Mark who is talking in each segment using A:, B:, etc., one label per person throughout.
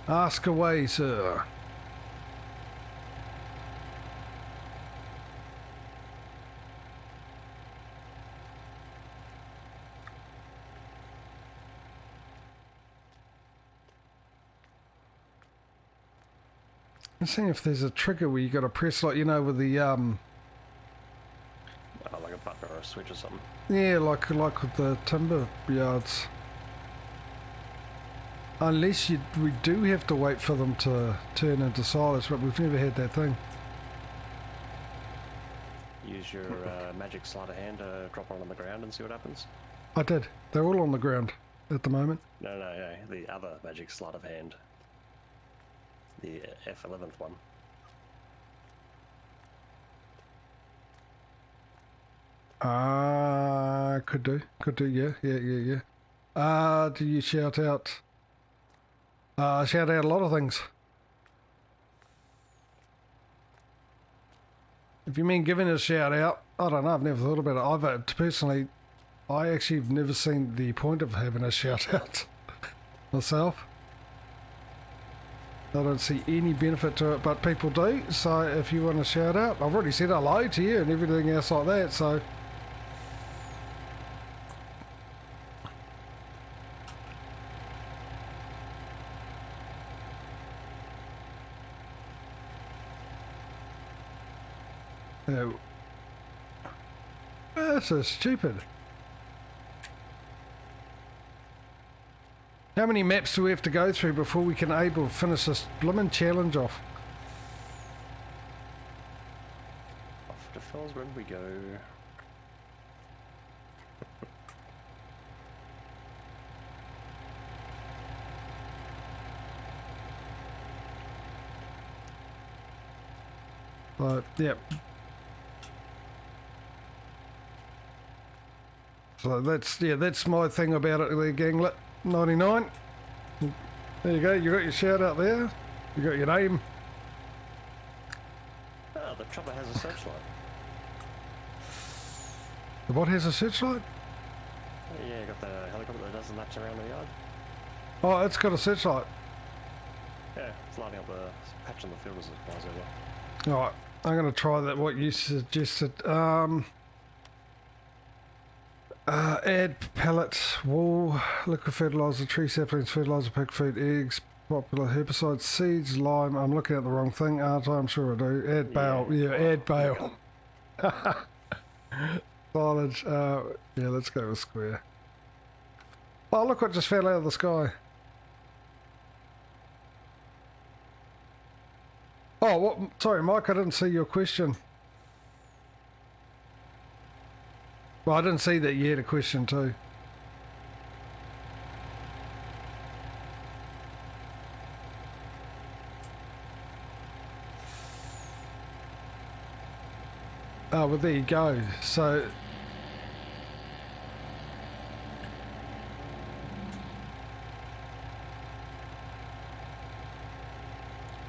A: Ask away, sir. I'm seeing if there's a trigger where you got to press, like, you know, with the
B: like a button or a switch or something.
A: yeah, like with the timber yards. Unless we do have to wait for them to turn into silage, but we've never had that thing.
B: Use your magic sleight of hand to drop one on the ground and see what happens.
A: I did. They're all on the ground at the moment.
B: No, the other magic sleight of hand. The F11th one.
A: Could do, yeah. Do you shout out? Shout out a lot of things. If you mean giving a shout out, I don't know, I've never thought about it. Personally, I actually have never seen the point of having a shout out myself. I don't see any benefit to it, but people do, so if you want to shout out, I've already said hello to you and everything else like that, so... Oh. That's so stupid. How many maps do we have to go through before we can able to finish this blimmin' challenge off?
B: Off to Fells, where did we go?
A: Yep. So that's my thing about it there, Ganglet 99. There you go, you got your shout out there. You got your name.
B: Oh, the chopper has a searchlight.
A: The what has a searchlight?
B: Yeah, you got the helicopter that does the laps around the yard.
A: Oh, it's got a searchlight.
B: Yeah, it's lighting up the patch on the field as it flies over.
A: Alright, I'm going to try that, what you suggested. Add pellets, wool, liquid fertilizer, tree saplings, fertilizer, pig feed, eggs, popular herbicides, seeds, lime. I'm looking at the wrong thing, aren't I? I'm sure I do. Add bale. Yeah, add bale. Silage. Yeah, let's go with square. Oh, look what just fell out of the sky. Oh, what? Sorry, Mike, I didn't see your question. Well, I didn't see that you had a question too. Oh, well, there you go. So...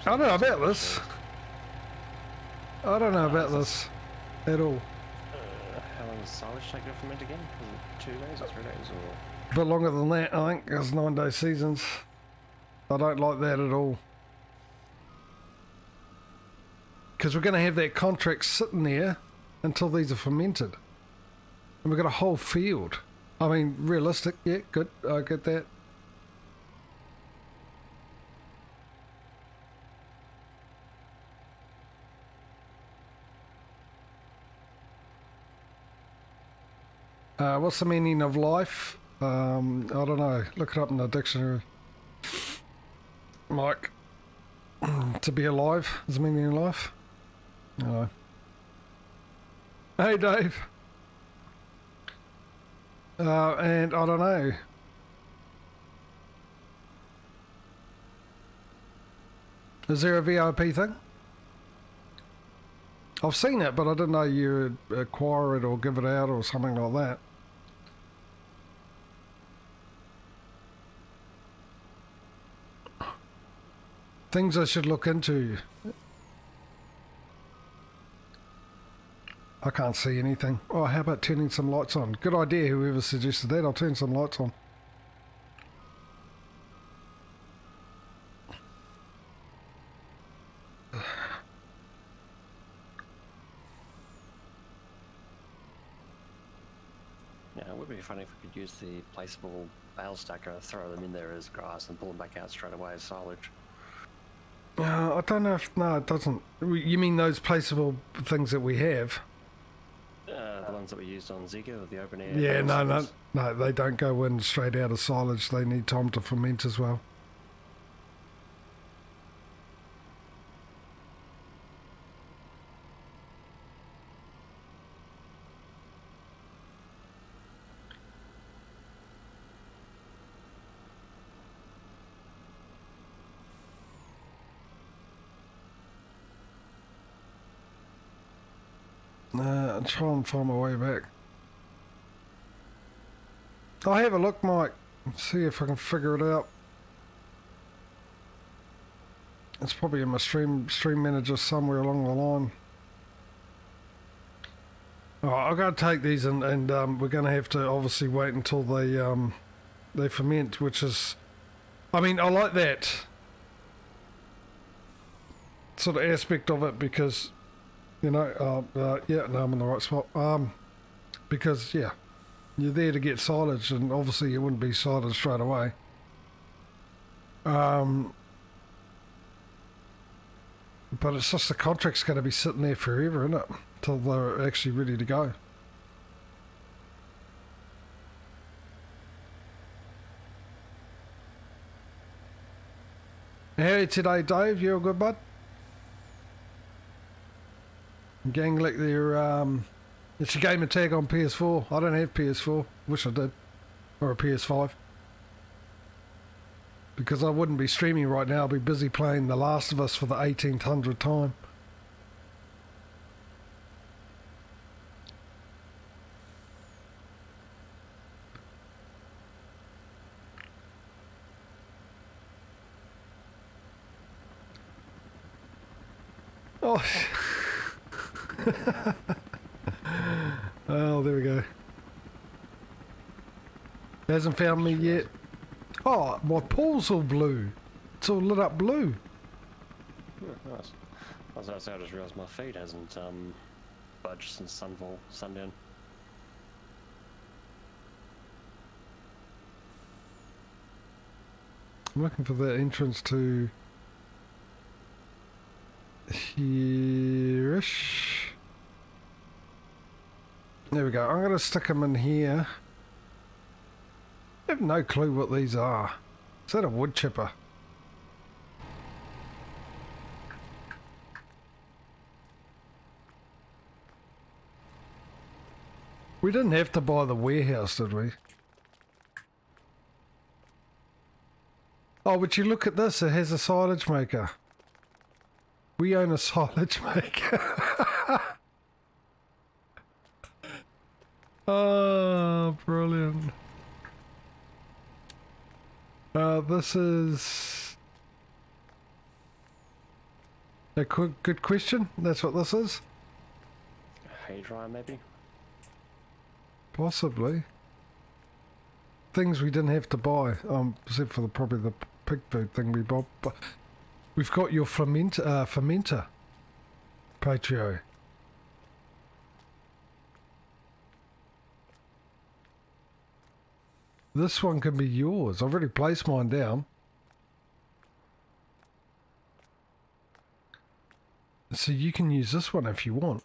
A: I don't know about this. I don't know about this at all.
B: How long does silage take to ferment again? Is it 2 days or 3 days or?
A: A bit longer than that, I think. It's 9-day seasons. I don't like that at all. Because we're going to have that contract sitting there until these are fermented. And we've got a whole field. I mean, realistic, yeah, good. I get that. What's the meaning of life? I don't know. Look it up in the dictionary. Mike. To be alive is the meaning of life? No. Hey, Dave. And I don't know. Is there a VIP thing? I've seen it, but I didn't know you would acquire it or give it out or something like that. Things I should look into. I can't see anything. Oh, how about turning some lights on? Good idea, whoever suggested that. I'll turn some lights on.
B: be funny if we could use the placeable bale stacker, throw them in there as grass and pull them back out straight away as silage.
A: I don't know if... No, it doesn't. You mean those placeable things that we have?
B: The ones that we used on Zika with the open air.
A: Yeah, no, they don't go in straight out of silage. They need time to ferment as well. I'll try and find my way back. I'll have a look, Mike. See if I can figure it out. It's probably in my stream manager somewhere along the line. Alright, I've got to take these and we're going to have to obviously wait until they ferment, which is... I mean, I like that sort of aspect of it because... You know, yeah, no, I'm in the right spot. Because, yeah, you're there to get silage, and obviously it wouldn't be silage straight away. But it's just the contract's going to be sitting there forever, isn't it? Until they're actually ready to go. How are you today, Dave? You all good, bud? Gang like their it's a gamer tag on PS4. I don't have PS4. Wish I did. Or a PS5. Because I wouldn't be streaming right now. I'll be busy playing The Last of Us for the 1800th time. Oh. Oh, there we go. Hasn't found me yet. Oh, my pool's all blue. It's all lit up blue.
B: Yeah, nice. I just realised my feed hasn't budged since sundown.
A: I'm looking for the entrance to here-ish. There we go. I'm going to stick them in here. I have no clue what these are. Is that a wood chipper? We didn't have to buy the warehouse, did we? Oh, but you look at this. It has a silage maker. We own a silage maker. Oh, brilliant. This is a good question. That's what this is?
B: Hay dryer, maybe?
A: Possibly. Things we didn't have to buy, except for probably the pig food thing we bought. But we've got your fermenter, Patrio. This one can be yours. I've already placed mine down. So you can use this one if you want.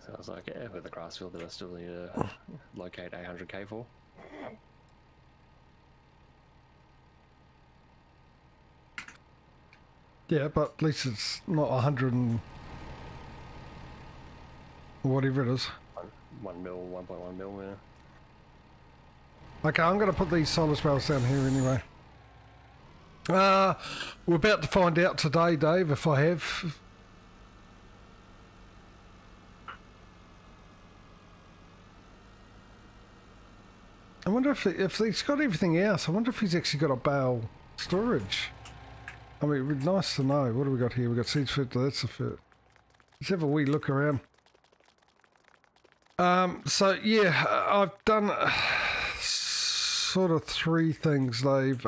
B: Sounds like, yeah, with the grass field that I still need to locate 800k for.
A: Yeah, but at least it's not 100 and whatever it is.
B: 1 mil, 1.1 mil, yeah.
A: Okay, I'm going to put these silage bales down here anyway. We're about to find out today, Dave, if I have. I wonder if he's got everything else. I wonder if he's actually got a bale storage. I mean, it'd be nice to know. What do we got here? We got seeds fit. That's a fit. Let's have a wee look around. So yeah, I've done sort of 3 things, Dave.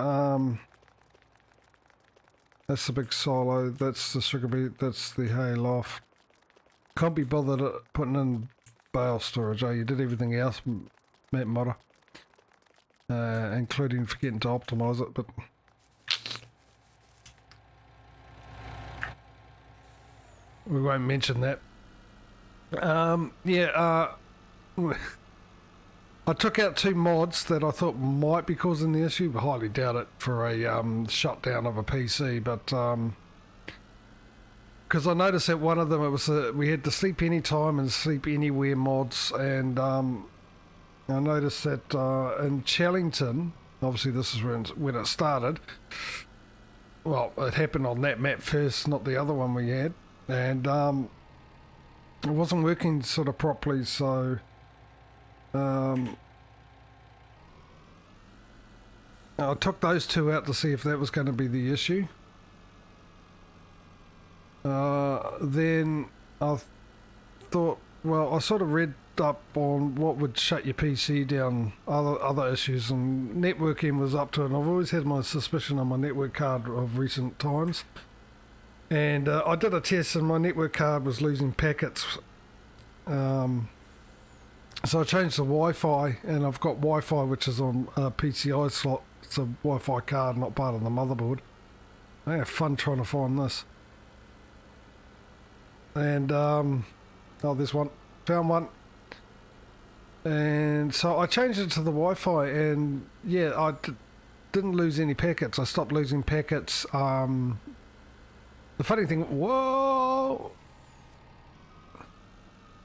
A: That's the big silo. That's the sugar beet. That's the hay loft. Can't be bothered at putting in bale storage. Oh, you did everything else, Matt Motter. Including forgetting to optimise it, but... we won't mention that. I took out 2 mods that I thought might be causing the issue, but highly doubt it for a shutdown of a PC, but because I noticed that one of them, it was we had the sleep anytime and sleep anywhere mods, and I noticed that in Chellington, obviously this is when it started, well, it happened on that map first, not the other one we had, and it wasn't working sort of properly, so I took those 2 out to see if that was going to be the issue. Then I thought, well, I sort of read up on what would shut your PC down, other issues, and networking was up to it. And I've always had my suspicion on my network card of recent times. And I did a test and my network card was losing packets. So I changed the Wi-Fi, and I've got Wi-Fi which is on a PCI slot. It's a Wi-Fi card, not part of the motherboard. I had fun trying to find this. And, oh, there's one. Found one. And so I changed it to the Wi-Fi, and yeah, I didn't lose any packets. I stopped losing packets. The funny thing, whoa!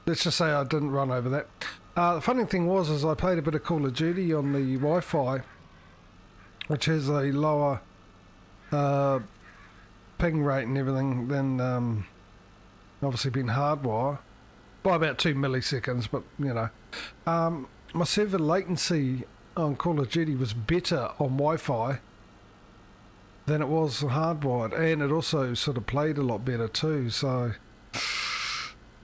A: Let's just say I didn't run over that. The funny thing was I played a bit of Call of Duty on the Wi-Fi, which has a lower ping rate and everything than obviously being hardwire by about 2 milliseconds, but you know. My server latency on Call of Duty was better on Wi-Fi than it was hardwired, and it also sort of played a lot better too, so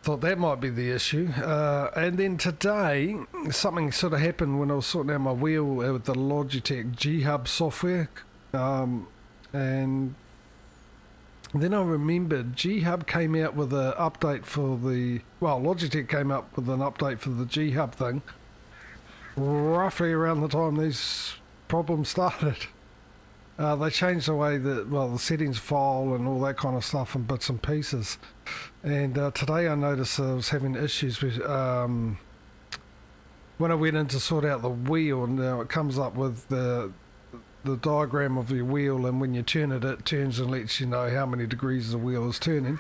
A: thought that might be the issue. And then today something sort of happened when I was sorting out my wheel with the Logitech G-Hub software, and then I remembered G-Hub came out with an update for the, well, Logitech came up with an update for the G-Hub thing roughly around the time these problems started. They changed the way that, well, the settings file and all that kind of stuff and bits and pieces. And today I noticed I was having issues with, when I went in to sort out the wheel, and it comes up with the diagram of your wheel, and when you turn it, it turns and lets you know how many degrees the wheel is turning.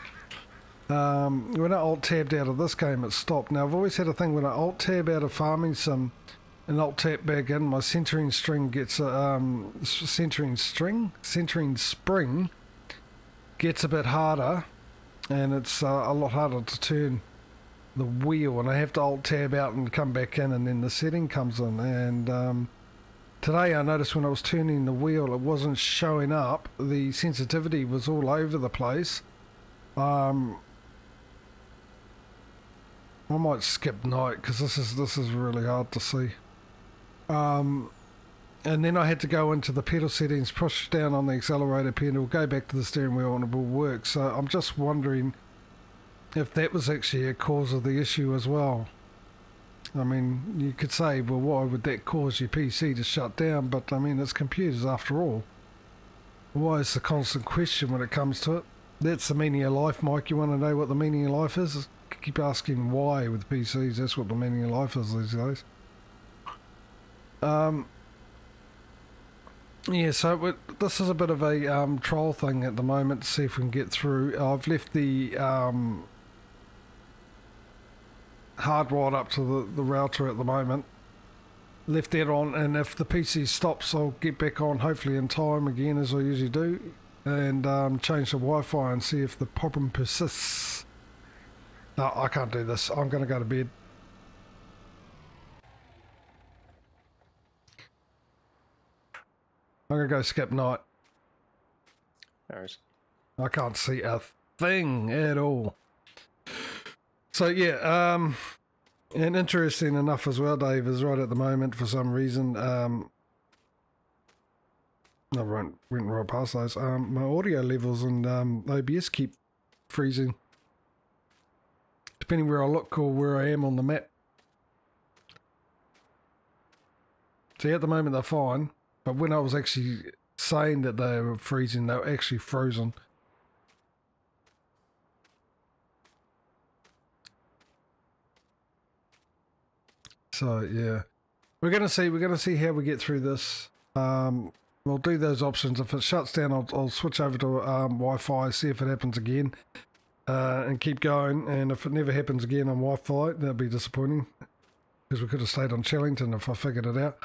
A: When I alt-tabbed out of this game, it stopped. Now, I've always had a thing when I alt-tab out of Farming Sim and alt-tab back in, my centering string gets centering spring gets a bit harder, and it's a lot harder to turn the wheel, and I have to alt-tab out and come back in, and then the setting comes in. And today I noticed when I was turning the wheel, it wasn't showing up. The sensitivity was all over the place. I might skip night because this is really hard to see. And then I had to go into the pedal settings, push down on the accelerator pedal, go back to the steering wheel, and it will work. So I'm just wondering if that was actually a cause of the issue as well. I mean, you could say, well, why would that cause your PC to shut down? But I mean, it's computers after all. Why is the constant question when it comes to it? That's the meaning of life, Mike. You want to know what the meaning of life is? Keep asking why with PCs. That's what the meaning of life is these days. Yeah, so this is a bit of a trial thing at the moment to see if we can get through. I've left the hardwired up to the router at the moment. Left that on, and if the PC stops, I'll get back on, hopefully in time again, as I usually do, and change the Wi-Fi and see if the problem persists. No, I can't do this. I'm going to go to bed. I'm going to go skip night.
B: Alright.
A: I can't see a thing at all. So yeah, and interesting enough as well, Dave is right at the moment for some reason. I went right past those. My audio levels and OBS keep freezing, depending where I look or where I am on the map. See, at the moment they're fine, but when I was actually saying that they were freezing, they were actually frozen. So yeah, we're gonna see how we get through this. We'll do those options. If it shuts down, I'll switch over to Wi-Fi, see if it happens again, and keep going. And if it never happens again on Wi-Fi, that'd be disappointing, because we could have stayed on Chellington if I figured it out.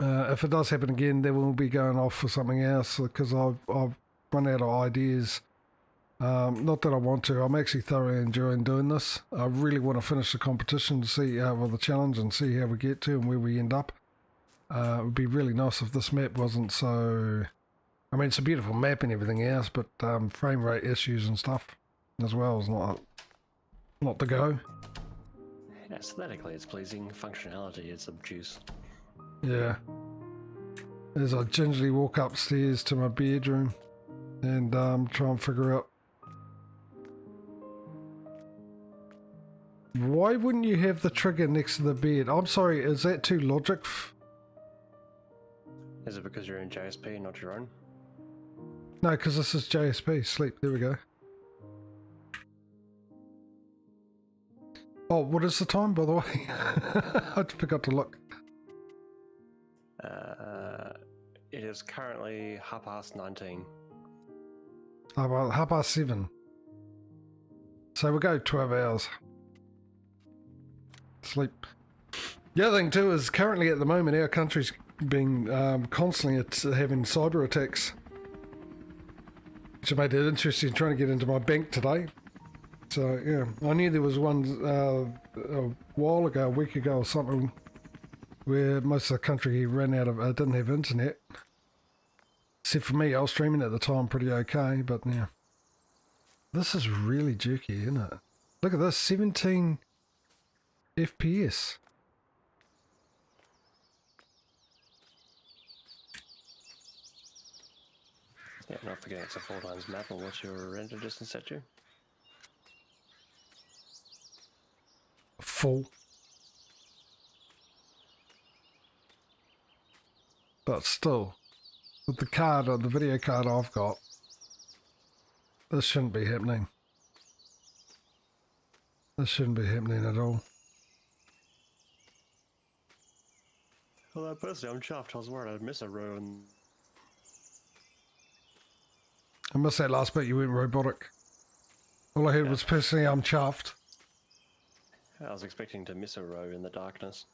A: If it does happen again, then we'll be going off for something else, because I've run out of ideas. Not that I want to. I'm actually thoroughly enjoying doing this. I really want to finish the competition to see well, the challenge, and see how we get to and where we end up. It would be really nice if this map wasn't so... I mean, it's a beautiful map and everything else, but frame rate issues and stuff as well is not the go.
B: Aesthetically, it's pleasing. Functionality, it's obtuse.
A: Yeah. As I gingerly walk upstairs to my bedroom and try and figure out... Why wouldn't you have the trigger next to the bed? I'm sorry, is that too logic?
B: Is it because you're in JSP, not your own?
A: No, because this is JSP. Sleep. There we go. Oh, what is the time, by the way? I forgot to look.
B: It is currently 19:30.
A: Oh, well, 7:30. So we'll go 12 hours. Sleep. The other thing too is currently at the moment our country's being constantly having cyber attacks, which made it interesting trying to get into my bank today. So yeah, I knew there was one a while ago, a week ago or something, where most of the country ran out of didn't have internet. Except for me, I was streaming at the time pretty okay, but yeah. This is really jerky, isn't it? Look at this, 17 FPS.
B: Yeah, not forgetting it's a 4x map. And what's your render distance set to?
A: Full. But still, with the card or the video card I've got, this shouldn't be happening. This shouldn't be happening at all.
B: Well, personally, I'm chuffed. I was worried I'd miss a row and...
A: I missed that last bit, you went robotic. All I heard was personally I'm chuffed.
B: I was expecting to miss a row in the darkness.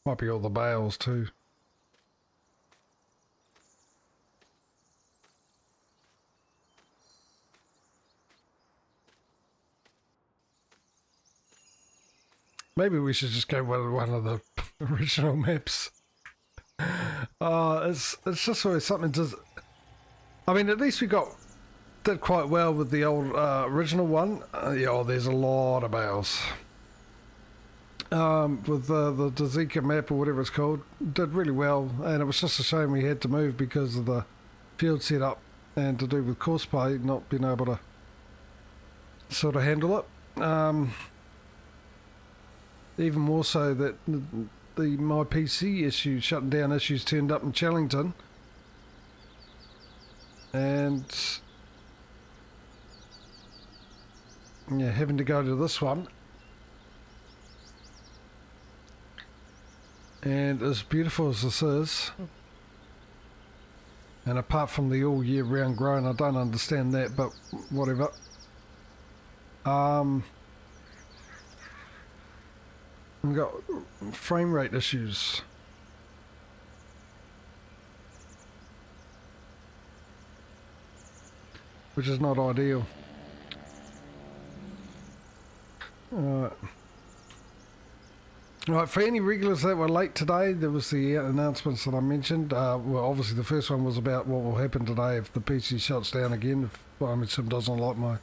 A: Might be all the bales too. Maybe we should just go with one of the original maps. It's just always something to... I mean, at least we did quite well with the old original one. Yeah, there's a lot of bales. With the Dazika map or whatever it's called, did really well, and it was just a shame we had to move because of the field setup and to do with courseplay not being able to sort of handle it. Even more so that my PC issues, shutting down issues, turned up in Chellington, and yeah, having to go to this one. And as beautiful as this is, and apart from the all year round growing, I don't understand that, but whatever. We've got frame rate issues. Which is not ideal. Right, for any regulars that were late today, there was the announcements that I mentioned. Well, obviously the first one was about what will happen today if the PC shuts down again, if Sim doesn't like my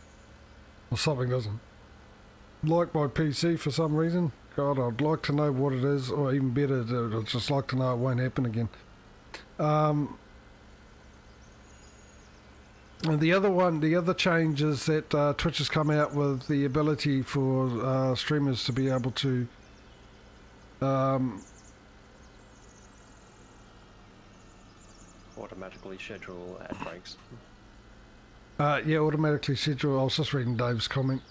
A: or something doesn't like my PC for some reason. God, I'd like to know what it is, or even better, I'd just like to know it won't happen again. And the other change is that Twitch has come out with the ability for streamers to be able to
B: automatically schedule ad breaks.
A: yeah, automatically schedule. I was just reading Dave's comment.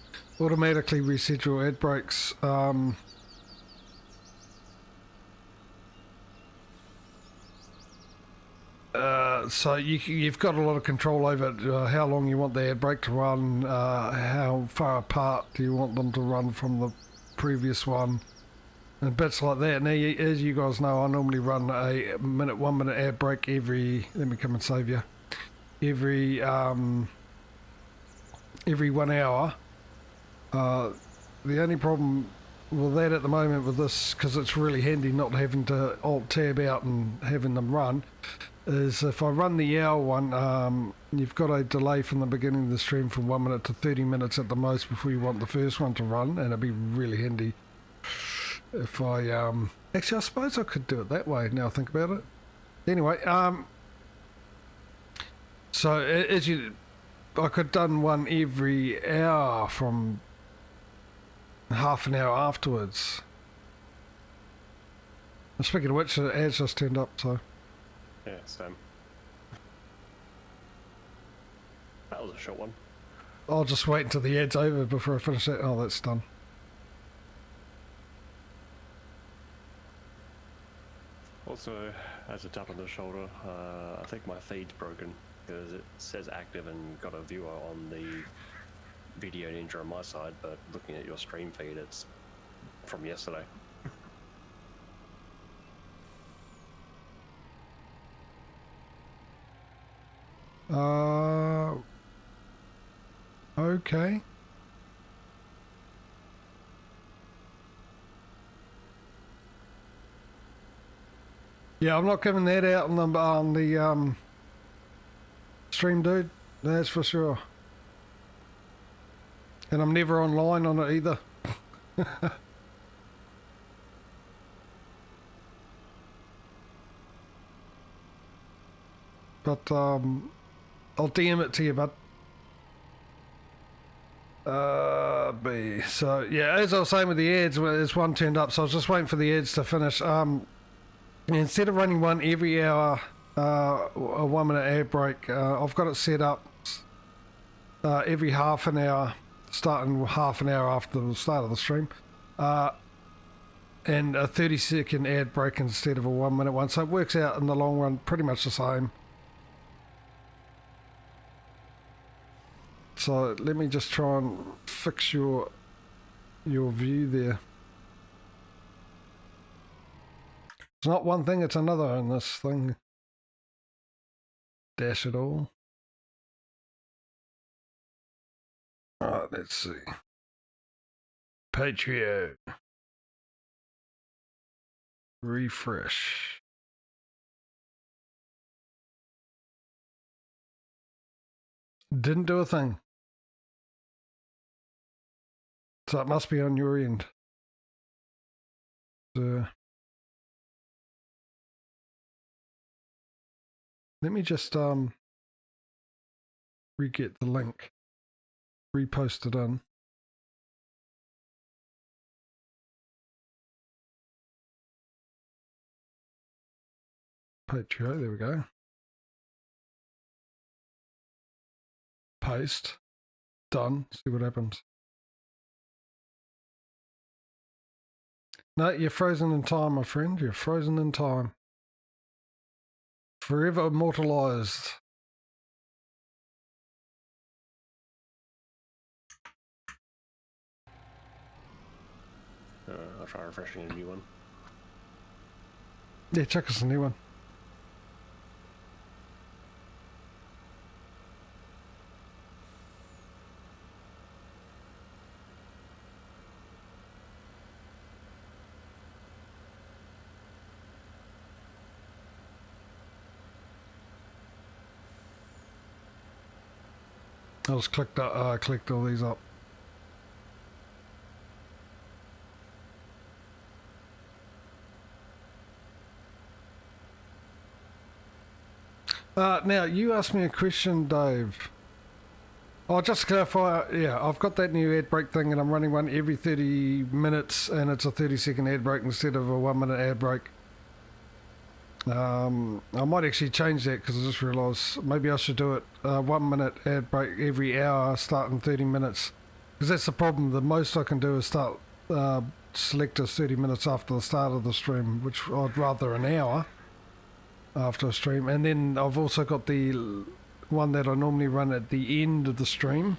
A: Automatically reschedule ad breaks. So you've got a lot of control over how long you want the ad break to run, how far apart do you want them to run from the previous one, and bits like that. Now, as you guys know, I normally run a 1 minute ad break every. Let me come and save you. Every 1 hour. The only problem with that at the moment with this, because it's really handy not having to alt tab out and having them run, is if I run the hour one, you've got a delay from the beginning of the stream from 1 minute to 30 minutes at the most before you want the first one to run, and it'd be really handy if I actually I suppose I could do it that way now I think about it. Anyway, so as you, I could done one every hour from half an hour afterwards. And speaking of which, the ads just turned up, so.
B: Yeah, same. That was a short one.
A: I'll just wait until the ad's over before I finish it. Oh, that's done.
B: Also, as a tap on the shoulder, I think my feed's broken because it says active and got a viewer on the video ninja on my side, but looking at your stream feed, it's from yesterday.
A: Okay. Yeah, I'm not giving that out on the stream, dude. That's for sure. And I'm never online on it either. But I'll DM it to you, bud. So yeah, as I was saying with the ads, there's one turned up, so I was just waiting for the ads to finish. Instead of running one every hour, a 1 minute ad break, I've got it set up every half an hour, starting half an hour after the start of the stream, and a 30-second ad break instead of a 1 minute one. So it works out in the long run pretty much the same. So let me just try and fix your view there. It's not one thing, it's another in this thing. Dash it all. Alright, let's see. Patrio. Refresh. Didn't do a thing. So it must be on your end. So let me just re-get the link. Repost it in. Patrio, there we go. Paste. Done. See what happens. No, you're frozen in time, my friend. You're frozen in time. Forever immortalized.
B: I'll try refreshing a new one.
A: Yeah, check us a new one. I just clicked all these up. Now, you asked me a question, Dave. Oh, just to clarify, yeah, I've got that new ad break thing and I'm running one every 30 minutes and it's a 30-second ad break instead of a 1-minute ad break. I might actually change that because I just realised maybe I should do it 1-minute ad break every hour, starting 30 minutes. Because that's the problem. The most I can do is start select us 30 minutes after the start of the stream, which I'd rather an hour after a stream. And then I've also got the one that I normally run at the end of the stream.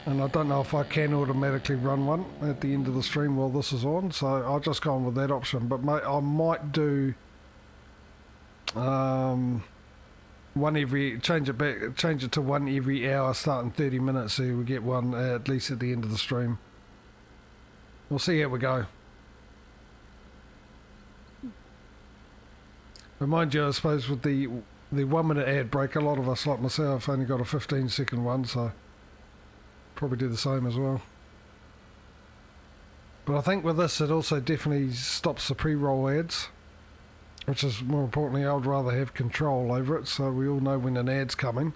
A: And I don't know if I can automatically run one at the end of the stream while this is on. So I'll just go on with that option. But I might do one every, change it to one every hour starting 30 minutes so we get one at least at the end of the stream. We'll see how we go. But mind you, I suppose with the 1-minute ad break, a lot of us like myself only got a 15-second one, so probably do the same as well. But I think with this it also definitely stops the pre-roll ads, which is more importantly I'd rather have control over it so we all know when an ad's coming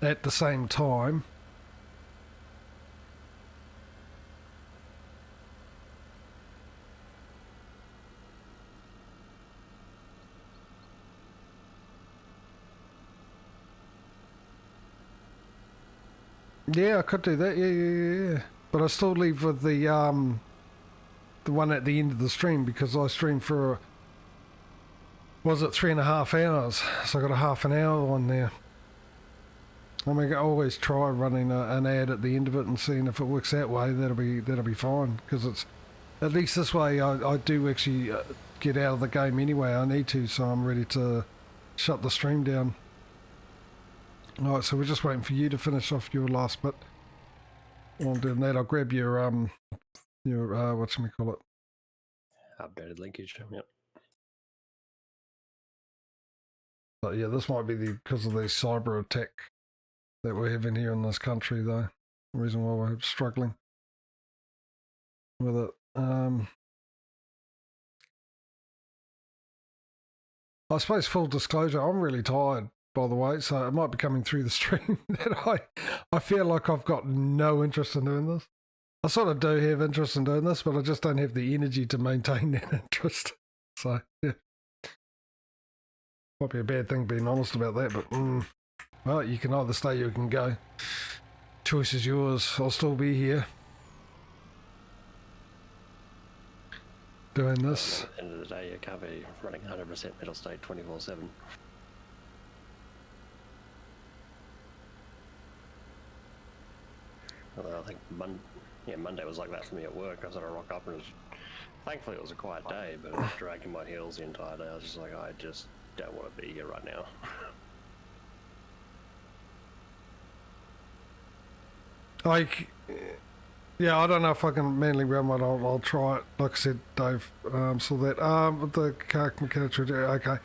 A: at the same time. Yeah, I could do that. Yeah. But I still leave with the one at the end of the stream because I stream for was it 3.5 hours, so I got a half an hour on there. I mean, I always try running an ad at the end of it and seeing if it works that way. That'll be fine because it's at least this way. I do actually get out of the game anyway. I need to, so I'm ready to shut the stream down. Alright, so we're just waiting for you to finish off your last bit. While I'm doing that, I'll grab your whatchamacallit?
B: Updated linkage, yep.
A: But yeah, this might be because of the cyber attack that we're having here in this country, though. The reason why we're struggling with it. I suppose full disclosure, I'm really tired, by the way, so it might be coming through the stream that I feel like I've got no interest in doing this. I sort of do have interest in doing this, but I just don't have the energy to maintain that interest. So, yeah. Might be a bad thing being honest about that, but well, you can either stay or you can go. Choice is yours. I'll still be here doing this.
B: At the end of the day, you can't be running 100% middle state 24/7. Although I think Monday was like that for me at work. I sort of rock up and thankfully it was a quiet day, but I was dragging my heels the entire day. I was just like, I just don't want to be here right now.
A: Yeah, I don't know if I can manually run one. I'll try it. Like I said, Dave saw that. With the car mechanics, okay.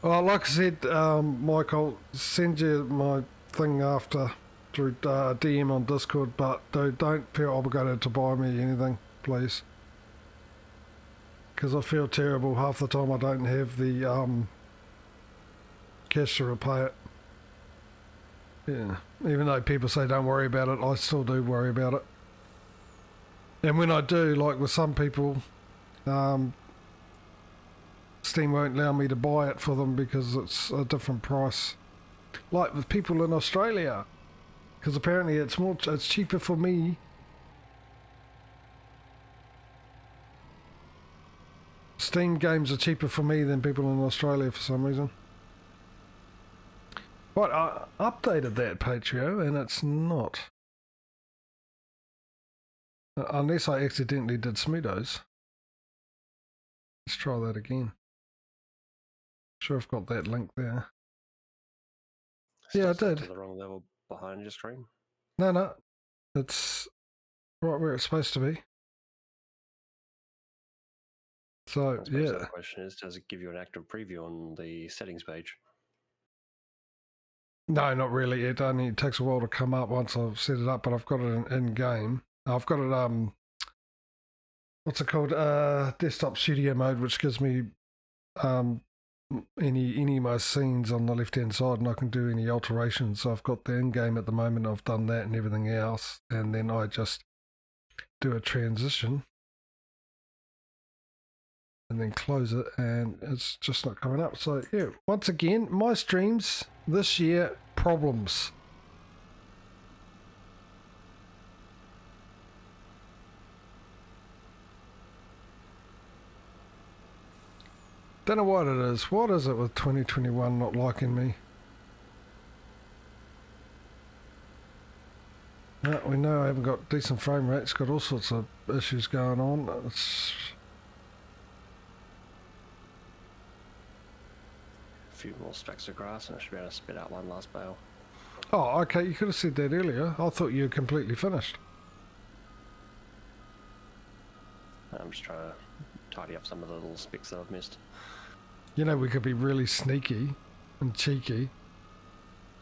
A: Well, like I said, Mike, I'll send you my thing after through DM on Discord, but dude, don't feel obligated to buy me anything, please. Because I feel terrible half the time I don't have the cash to repay it. Yeah, even though people say don't worry about it, I still do worry about it. And when I do, like with some people, Steam won't allow me to buy it for them because it's a different price. Like with people in Australia, because apparently it's cheaper for me. Steam games are cheaper for me than people in Australia for some reason. But I updated that Patrio and it's not. Unless I accidentally did Smudos. Let's try that again. Sure, I've got that link there. Yeah, I did.
B: To the wrong level behind your stream.
A: No, it's right where it's supposed to be. So yeah.
B: The question is, does it give you an active preview on the settings page?
A: No, not really. It takes a while to come up once I've set it up, but I've got it in game. I've got it what's it called? Desktop studio mode, which gives me any of my scenes on the left hand side, and I can do any alterations. So I've got the in-game at the moment, I've done that and everything else, and then I just do a transition and then close it, and it's just not coming up. So yeah, once again, my streams this year, problems. Don't know what it is. What is it with 2021 not liking me? No, we know I haven't got decent frame rates, got all sorts of issues going on. It's...
B: A few more specks of grass and I should be able to spit out one last bale.
A: Oh, okay, you could have said that earlier. I thought you were completely finished.
B: I'm just trying to tidy up some of the little specks that I've missed.
A: You know, we could be really sneaky and cheeky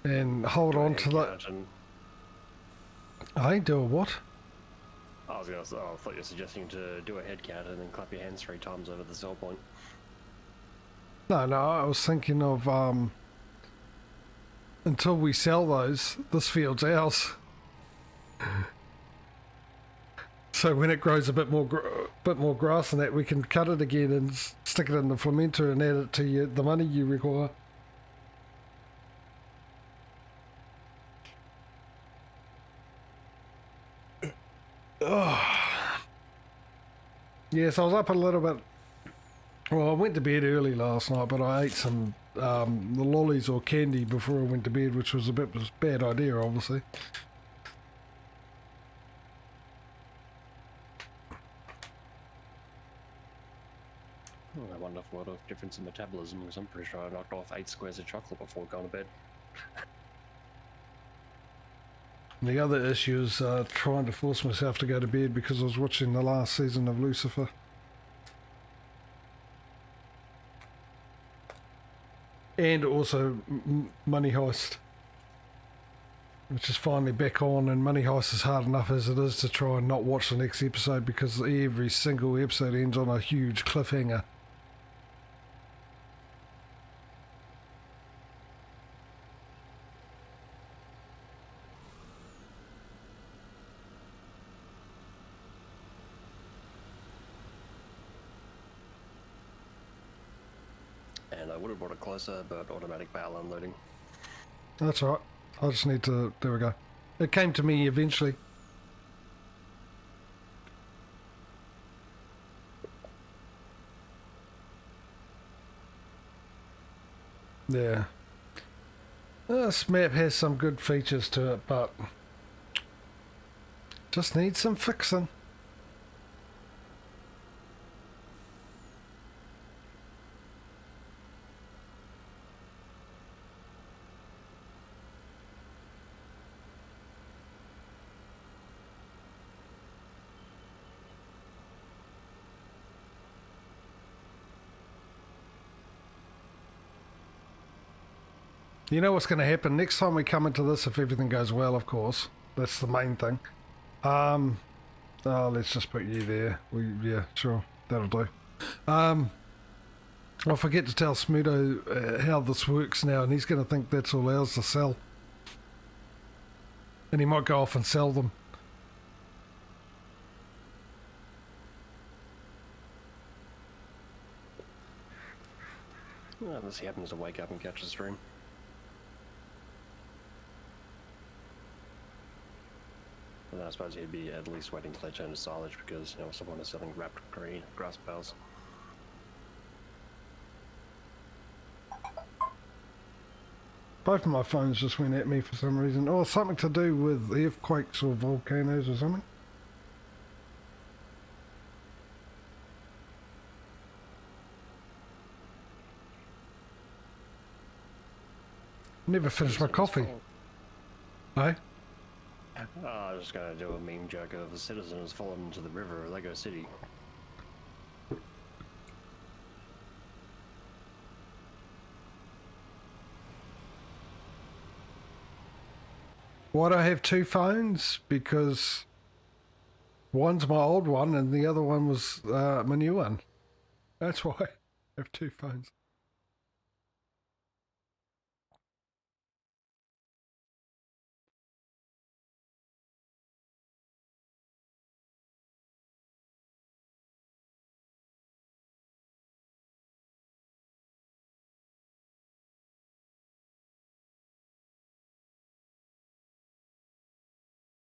A: and hold on to that. I do a what?
B: I thought you were suggesting to do a head count and then clap your hands 3 times over the sell point.
A: No, I was thinking of until we sell those, this field's ours. So when it grows a bit more grass and that, we can cut it again and stick it in the fermenter and add it to the money you require. Yes, I was up a little bit. Well, I went to bed early last night, but I ate some the lollies or candy before I went to bed, which was a bad idea, obviously.
B: I wonder if a lot of difference in metabolism, because I'm pretty sure I knocked off 8 squares of chocolate before going to bed.
A: The other issue is trying to force myself to go to bed because I was watching the last season of Lucifer. And also Money Heist, which is finally back on, and Money Heist is hard enough as it is to try and not watch the next episode because every single episode ends on a huge cliffhanger.
B: And I would have brought it closer, but automatic bale unloading.
A: That's all right. I just need to... There we go. It came to me eventually. Yeah. This map has some good features to it, but just needs some fixing. You know what's going to happen next time we come into this, if everything goes well, of course. That's the main thing. Oh, let's just put you there. Yeah, sure. That'll do. I'll forget to tell Smudo how this works now, and he's going to think that's all ours to sell. And he might go off and sell them.
B: Well, unless he happens to wake up and catch the stream. And I suppose he'd be at least waiting till they turn to silage because, you know, someone is selling wrapped green grass bales.
A: Both of my phones just went at me for some reason. Oh, something to do with earthquakes or volcanoes or something. Never finished my coffee. Hey?
B: I was just going to do a meme joke of a citizen has fallen into the river of Lego City.
A: Why do I have 2 phones? Because one's my old one and the other one was my new one. That's why I have 2 phones.